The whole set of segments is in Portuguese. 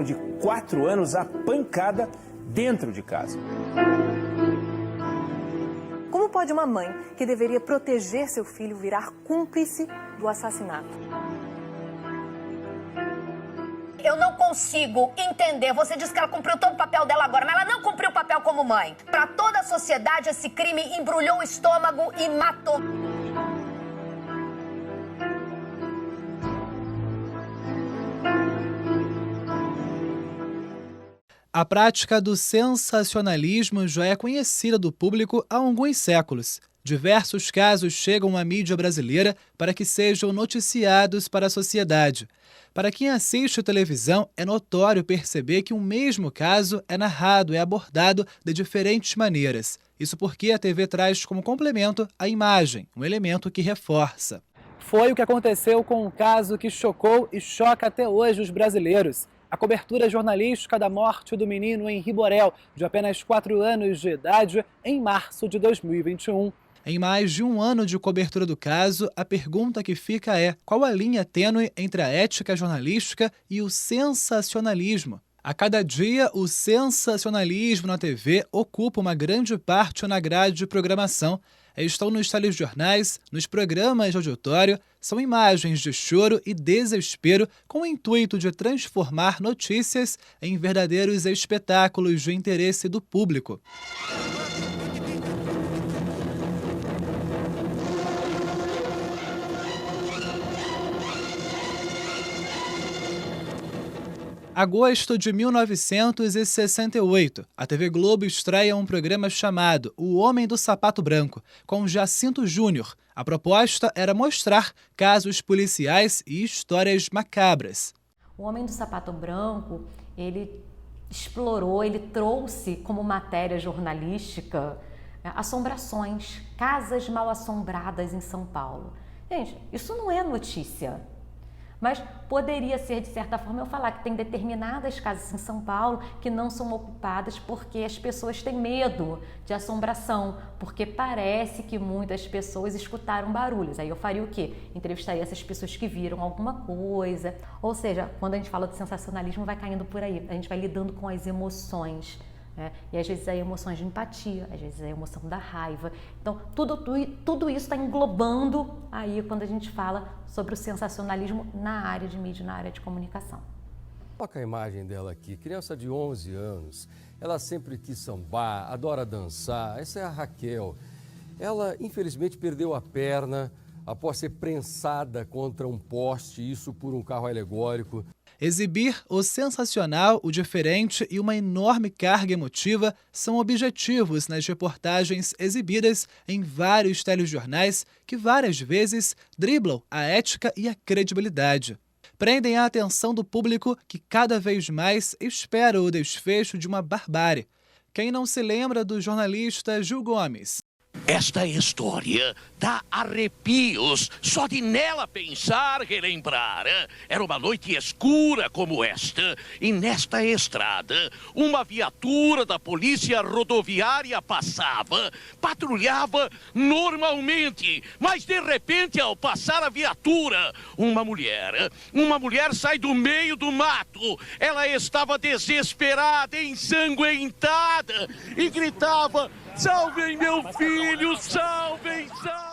de 4 anos à pancada dentro de casa. Como pode uma mãe que deveria proteger seu filho virar cúmplice do assassinato? Eu não consigo entender. Você disse que ela cumpriu todo o papel dela agora, mas ela não cumpriu o papel como mãe. Para toda a sociedade, esse crime embrulhou o estômago e matou. A prática do sensacionalismo já é conhecida do público há alguns séculos. Diversos casos chegam à mídia brasileira para que sejam noticiados para a sociedade. Para quem assiste televisão, é notório perceber que um mesmo caso é narrado e abordado de diferentes maneiras. Isso porque a TV traz como complemento a imagem, um elemento que reforça. Foi o que aconteceu com um caso que chocou e choca até hoje os brasileiros. A cobertura jornalística da morte do menino Henri Borel, de apenas 4 anos de idade, em março de 2021. Em mais de um ano de cobertura do caso, a pergunta que fica é: qual a linha tênue entre a ética jornalística e o sensacionalismo? A cada dia, o sensacionalismo na TV ocupa uma grande parte na grade de programação. Estão nos telejornais, nos programas de auditório, são imagens de choro e desespero com o intuito de transformar notícias em verdadeiros espetáculos de interesse do público. Agosto de 1968, a TV Globo estreia um programa chamado O Homem do Sapato Branco, com Jacinto Júnior. A proposta era mostrar casos policiais e histórias macabras. O Homem do Sapato Branco, ele explorou, ele trouxe como matéria jornalística assombrações, casas mal assombradas em São Paulo. Gente, isso não é notícia. Mas poderia ser, de certa forma, eu falar que tem determinadas casas em São Paulo que não são ocupadas porque as pessoas têm medo de assombração, porque parece que muitas pessoas escutaram barulhos. Aí eu faria o quê? Entrevistaria essas pessoas que viram alguma coisa. Ou seja, quando a gente fala de sensacionalismo, vai caindo por aí. A gente vai lidando com as emoções. E às vezes é emoções de empatia, às vezes é emoção da raiva. Então, tudo isso está englobando aí quando a gente fala sobre o sensacionalismo na área de mídia, na área de comunicação. Coloca a imagem dela aqui, criança de 11 anos, ela sempre quis sambar, adora dançar. Essa é a Raquel. Ela, infelizmente, perdeu a perna após ser prensada contra um poste, isso por um carro alegórico. Exibir o sensacional, o diferente e uma enorme carga emotiva são objetivos nas reportagens exibidas em vários telejornais que várias vezes driblam a ética e a credibilidade. Prendem a atenção do público que cada vez mais espera o desfecho de uma barbárie. Quem não se lembra do jornalista Gil Gomes? Esta história dá arrepios só de nela pensar, relembrar. Era uma noite escura como esta, e nesta estrada, uma viatura da polícia rodoviária passava, patrulhava normalmente, mas de repente, ao passar a viatura, uma mulher sai do meio do mato. Ela estava desesperada, ensanguentada, e gritava: "Salvem meu filho, salvem, salvem!"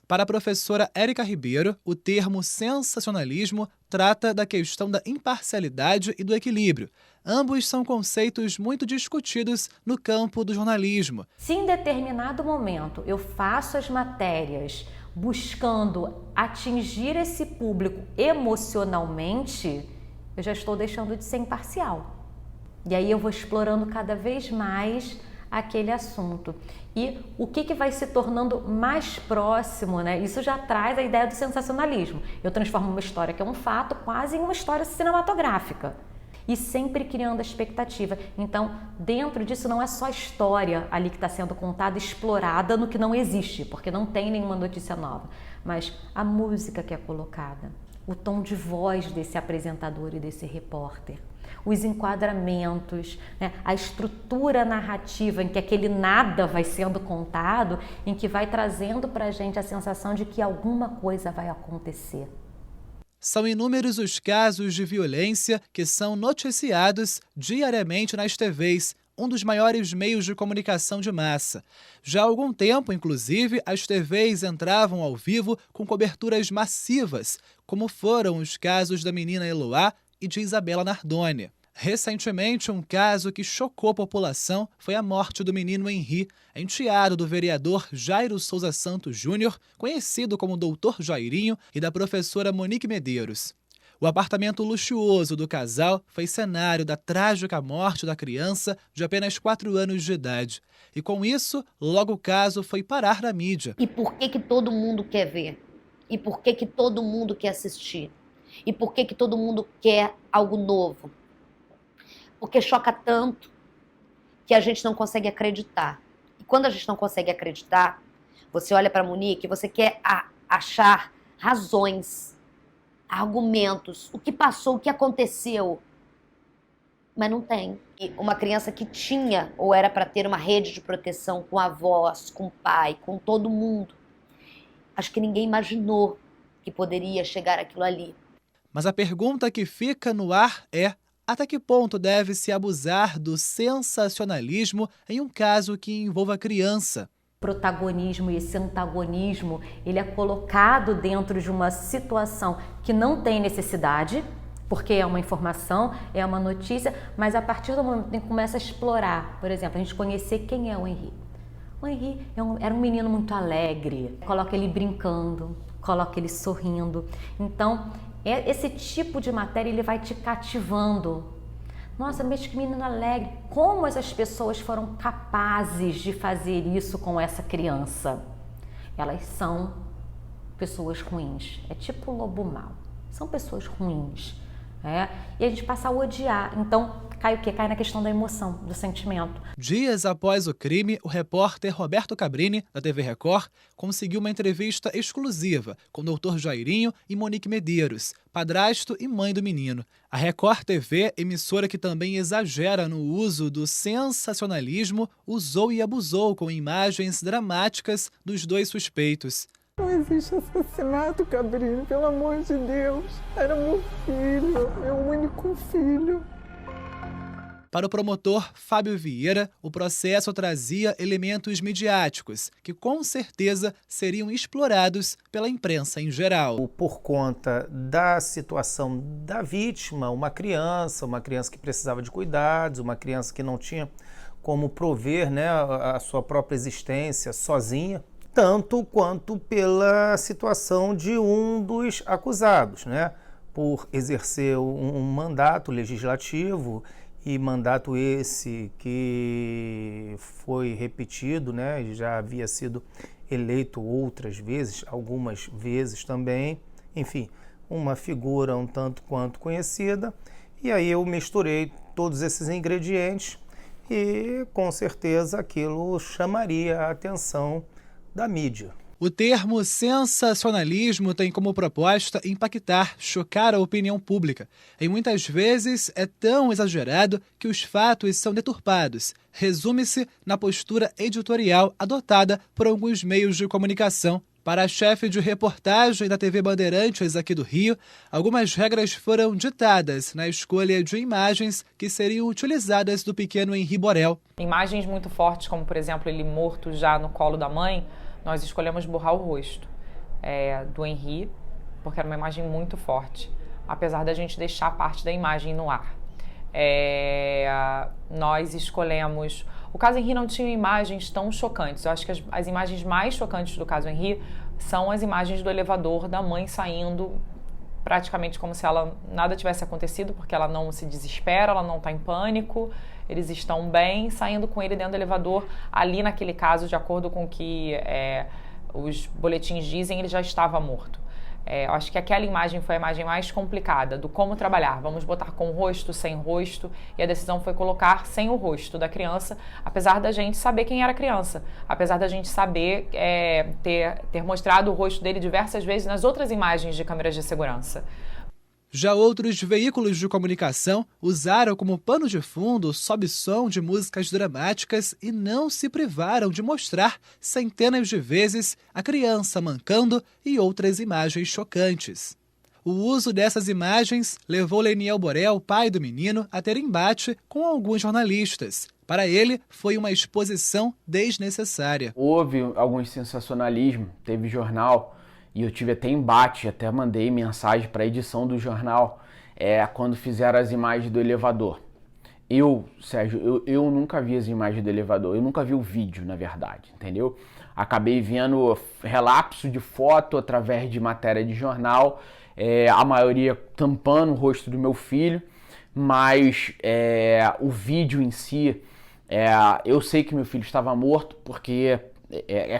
Para a professora Érica Ribeiro, o termo sensacionalismo trata da questão da imparcialidade e do equilíbrio. Ambos são conceitos muito discutidos no campo do jornalismo. Se em determinado momento eu faço as matérias buscando atingir esse público emocionalmente, eu já estou deixando de ser imparcial. E aí eu vou explorando cada vez mais aquele assunto. E o que vai se tornando mais próximo, né? Isso já traz a ideia do sensacionalismo. Eu transformo uma história que é um fato quase em uma história cinematográfica. E sempre criando a expectativa. Então, dentro disso não é só a história ali que está sendo contada, explorada no que não existe, porque não tem nenhuma notícia nova. Mas a música que é colocada, o tom de voz desse apresentador e desse repórter, os enquadramentos, né? A estrutura narrativa em que aquele nada vai sendo contado, em que vai trazendo para a gente a sensação de que alguma coisa vai acontecer. São inúmeros os casos de violência que são noticiados diariamente nas TVs, um dos maiores meios de comunicação de massa. Já há algum tempo, inclusive, as TVs entravam ao vivo com coberturas massivas, como foram os casos da menina Eloá e de Isabela Nardoni. Recentemente, um caso que chocou a população foi a morte do menino Henri, enteado do vereador Jairo Souza Santos Júnior, conhecido como Doutor Jairinho, e da professora Monique Medeiros. O apartamento luxuoso do casal foi cenário da trágica morte da criança de apenas 4 anos de idade. E com isso, logo o caso foi parar na mídia. E por que todo mundo quer ver? E por que todo mundo quer assistir? E por que todo mundo quer algo novo? Porque choca tanto que a gente não consegue acreditar. E quando a gente não consegue acreditar, você olha para a Monique e você quer achar razões, argumentos, o que passou, o que aconteceu. Mas não tem. E uma criança que tinha, ou era para ter uma rede de proteção com avós, com pai, com todo mundo. Acho que ninguém imaginou que poderia chegar aquilo ali. Mas a pergunta que fica no ar é: até que ponto deve-se abusar do sensacionalismo em um caso que envolva criança? Protagonismo e esse antagonismo, ele é colocado dentro de uma situação que não tem necessidade, porque é uma informação, é uma notícia, mas a partir do momento que começa a explorar, por exemplo, a gente conhecer quem é o Henri. O Henri era um menino muito alegre, coloca ele brincando, coloca ele sorrindo. Então, esse tipo de matéria ele vai te cativando. Nossa, mas que menino alegre. Como essas pessoas foram capazes de fazer isso com essa criança? Elas são pessoas ruins. É tipo o lobo mau. São pessoas ruins. E a gente passa a odiar. Então, cai o quê? Cai na questão da emoção, do sentimento. Dias após o crime, o repórter Roberto Cabrini, da TV Record, conseguiu uma entrevista exclusiva com o Dr. Jairinho e Monique Medeiros, padrasto e mãe do menino. A Record TV, emissora que também exagera no uso do sensacionalismo, usou e abusou com imagens dramáticas dos dois suspeitos. Não existe assassinato, Cabrini, pelo amor de Deus. Era meu filho, meu único filho. Para o promotor Fábio Vieira, o processo trazia elementos midiáticos que, com certeza, seriam explorados pela imprensa em geral. Por conta da situação da vítima, uma criança que precisava de cuidados, uma criança que não tinha como prover, a sua própria existência sozinha, tanto quanto pela situação de um dos acusados, por exercer um mandato legislativo, e mandato esse que foi repetido, já havia sido eleito outras vezes, algumas vezes também, enfim, uma figura um tanto quanto conhecida, e aí eu misturei todos esses ingredientes e com certeza aquilo chamaria a atenção da mídia. O termo sensacionalismo tem como proposta impactar, chocar a opinião pública. E muitas vezes é tão exagerado que os fatos são deturpados. Resume-se na postura editorial adotada por alguns meios de comunicação. Para a chefe de reportagem da TV Bandeirantes aqui do Rio, algumas regras foram ditadas na escolha de imagens que seriam utilizadas do pequeno Henri Borel. Imagens muito fortes, como por exemplo ele morto já no colo da mãe, nós escolhemos borrar o rosto do Henri, porque era uma imagem muito forte, apesar da gente deixar parte da imagem no ar. Nós escolhemos... O caso Henri não tinha imagens tão chocantes. Eu acho que as imagens mais chocantes do caso Henri são as imagens do elevador da mãe saindo praticamente como se nada tivesse acontecido, porque ela não se desespera, ela não está em pânico, eles estão bem, saindo com ele dentro do elevador. Ali naquele caso, de acordo com o que os boletins dizem, ele já estava morto. Eu acho que aquela imagem foi a imagem mais complicada do como trabalhar. Vamos botar com o rosto, sem rosto, e a decisão foi colocar sem o rosto da criança, apesar da gente saber quem era a criança, apesar da gente saber ter mostrado o rosto dele diversas vezes nas outras imagens de câmeras de segurança. Já outros veículos de comunicação usaram como pano de fundo sobe-som de músicas dramáticas e não se privaram de mostrar centenas de vezes a criança mancando e outras imagens chocantes. O uso dessas imagens levou Leniel Borel, pai do menino, a ter embate com alguns jornalistas. Para ele, foi uma exposição desnecessária. Houve alguns sensacionalismos, teve jornal, e eu tive até embate, até mandei mensagem para a edição do jornal, quando fizeram as imagens do elevador. Sérgio, eu nunca vi as imagens do elevador, eu nunca vi o vídeo, na verdade, entendeu? Acabei vendo relapso de foto através de matéria de jornal, a maioria tampando o rosto do meu filho, mas o vídeo em si, eu sei que meu filho estava morto, porque,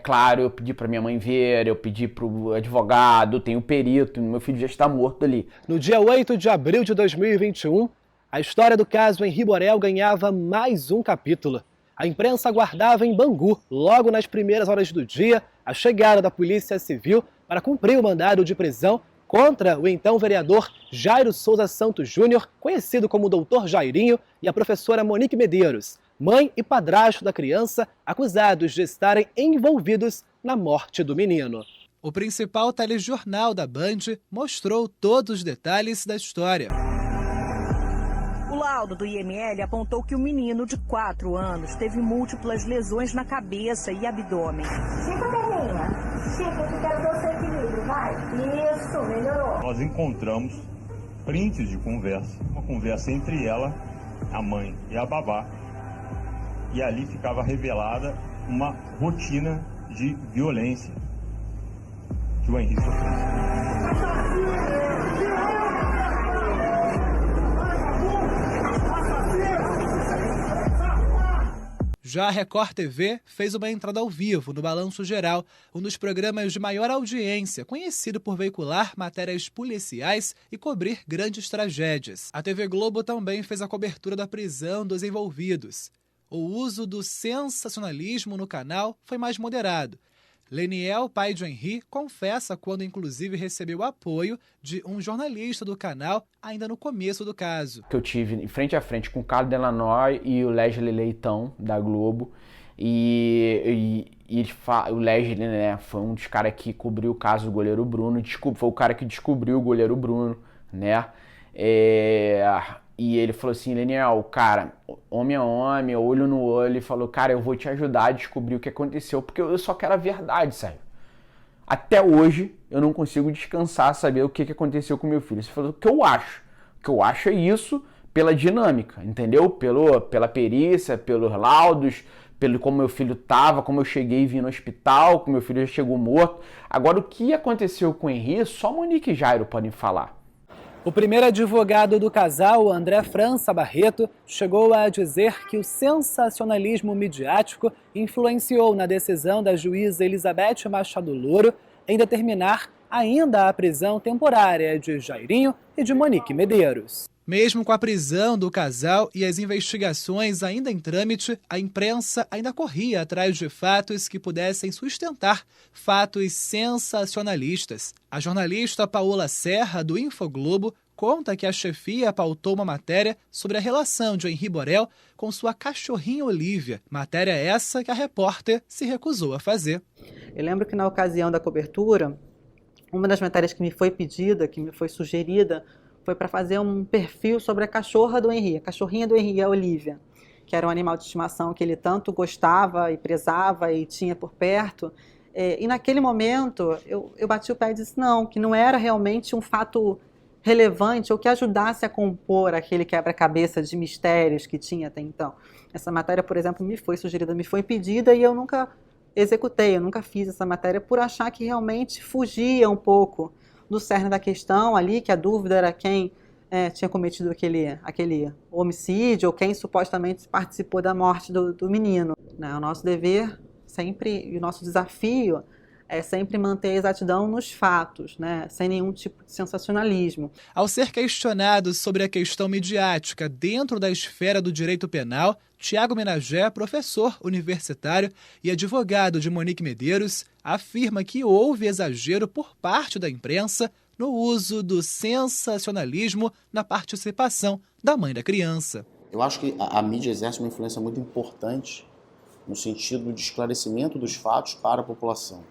claro, eu pedi para minha mãe ver, eu pedi para o advogado, tem o perito, meu filho já está morto ali. No dia 8 de abril de 2021, a história do caso Henri Borel ganhava mais um capítulo. A imprensa aguardava em Bangu, logo nas primeiras horas do dia, a chegada da Polícia Civil para cumprir o mandado de prisão contra o então vereador Jairo Souza Santos Júnior, conhecido como Dr. Jairinho, e a professora Monique Medeiros, mãe e padrasto da criança, acusados de estarem envolvidos na morte do menino. O principal telejornal da Band mostrou todos os detalhes da história. O laudo do IML apontou que o menino de 4 anos teve múltiplas lesões na cabeça e abdômen. Chico, menina. Chico, eu quero ver o seu equilíbrio, vai. Isso, melhorou. Nós encontramos prints de conversa, uma conversa entre ela, a mãe e a babá, e ali ficava revelada uma rotina de violência que o Henri sofreu. Já a Record TV fez uma entrada ao vivo no Balanço Geral, um dos programas de maior audiência, conhecido por veicular matérias policiais e cobrir grandes tragédias. A TV Globo também fez a cobertura da prisão dos envolvidos. O uso do sensacionalismo no canal foi mais moderado. Leniel, pai de Henri, confessa quando inclusive recebeu apoio de um jornalista do canal ainda no começo do caso. Que eu tive frente a frente com o Carlos Delanoy e o Leslie Leitão, da Globo. E o Leslie, né, foi um dos caras que cobriu o caso do goleiro Bruno. Foi o cara que descobriu o goleiro Bruno, né? E ele falou assim, Leniel, cara, homem a homem, olho no olho, e falou, cara, eu vou te ajudar a descobrir o que aconteceu, porque eu só quero a verdade, sabe? Até hoje, eu não consigo descansar, saber o que aconteceu com meu filho. Você falou, o que eu acho? O que eu acho é isso pela dinâmica, entendeu? Pela perícia, pelos laudos, pelo como meu filho tava, como eu cheguei e vim no hospital, como meu filho já chegou morto. Agora, o que aconteceu com o Henri, só Monique e Jairo podem falar. O primeiro advogado do casal, André França Barreto, chegou a dizer que o sensacionalismo midiático influenciou na decisão da juíza Elizabeth Machado Louro em determinar ainda a prisão temporária de Jairinho e de Monique Medeiros. Mesmo com a prisão do casal e as investigações ainda em trâmite, a imprensa ainda corria atrás de fatos que pudessem sustentar fatos sensacionalistas. A jornalista Paola Serra, do Infoglobo, conta que a chefia pautou uma matéria sobre a relação de Henri Borel com sua cachorrinha Olívia. Matéria essa que a repórter se recusou a fazer. Eu lembro que na ocasião da cobertura, uma das matérias que me foi pedida, que me foi sugerida, foi para fazer um perfil sobre a cachorra do Henri, a cachorrinha do Henri, a Olívia, que era um animal de estimação que ele tanto gostava e prezava e tinha por perto. E naquele momento eu bati o pé e disse não, que não era realmente um fato relevante ou que ajudasse a compor aquele quebra-cabeça de mistérios que tinha até então. Essa matéria, por exemplo, me foi sugerida, me foi pedida e eu nunca executei, eu nunca fiz essa matéria por achar que realmente fugia um pouco do cerne da questão ali, que a dúvida era quem tinha cometido aquele homicídio ou quem supostamente participou da morte do menino. O nosso dever sempre, e o nosso desafio é sempre manter a exatidão nos fatos, né? Sem nenhum tipo de sensacionalismo. Ao ser questionado sobre a questão midiática dentro da esfera do direito penal, Tiago Menagé, professor universitário e advogado de Monique Medeiros, afirma que houve exagero por parte da imprensa no uso do sensacionalismo na participação da mãe da criança. Eu acho que a mídia exerce uma influência muito importante no sentido de esclarecimento dos fatos para a população.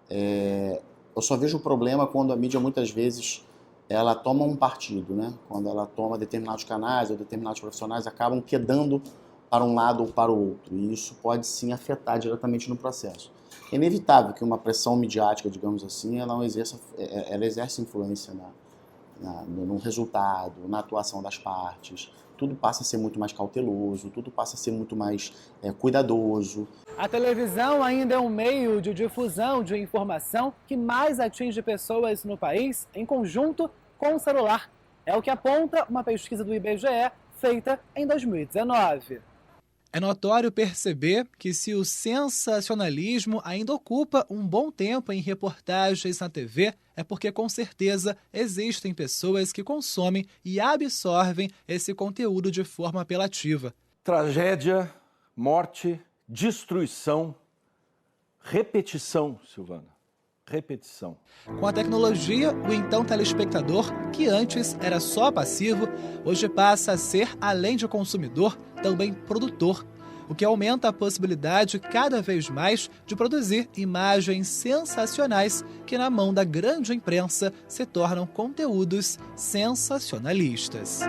Eu só vejo o problema quando a mídia muitas vezes ela toma um partido, né? Quando ela toma determinados canais ou determinados profissionais, acabam quedando para um lado ou para o outro, e isso pode sim afetar diretamente no processo. É inevitável que uma pressão midiática, digamos assim, ela exerce influência no resultado, na atuação das partes. Tudo passa a ser muito mais cauteloso, tudo passa a ser muito mais cuidadoso. A televisão ainda é um meio de difusão de informação que mais atinge pessoas no país em conjunto com o celular. É o que aponta uma pesquisa do IBGE feita em 2019. É notório perceber que se o sensacionalismo ainda ocupa um bom tempo em reportagens na TV, é porque com certeza existem pessoas que consomem e absorvem esse conteúdo de forma apelativa. Tragédia, morte, destruição, repetição, Silvana. Repetição. Com a tecnologia, o então telespectador, que antes era só passivo, hoje passa a ser, além de consumidor, também produtor, o que aumenta a possibilidade cada vez mais de produzir imagens sensacionais que, na mão da grande imprensa, se tornam conteúdos sensacionalistas.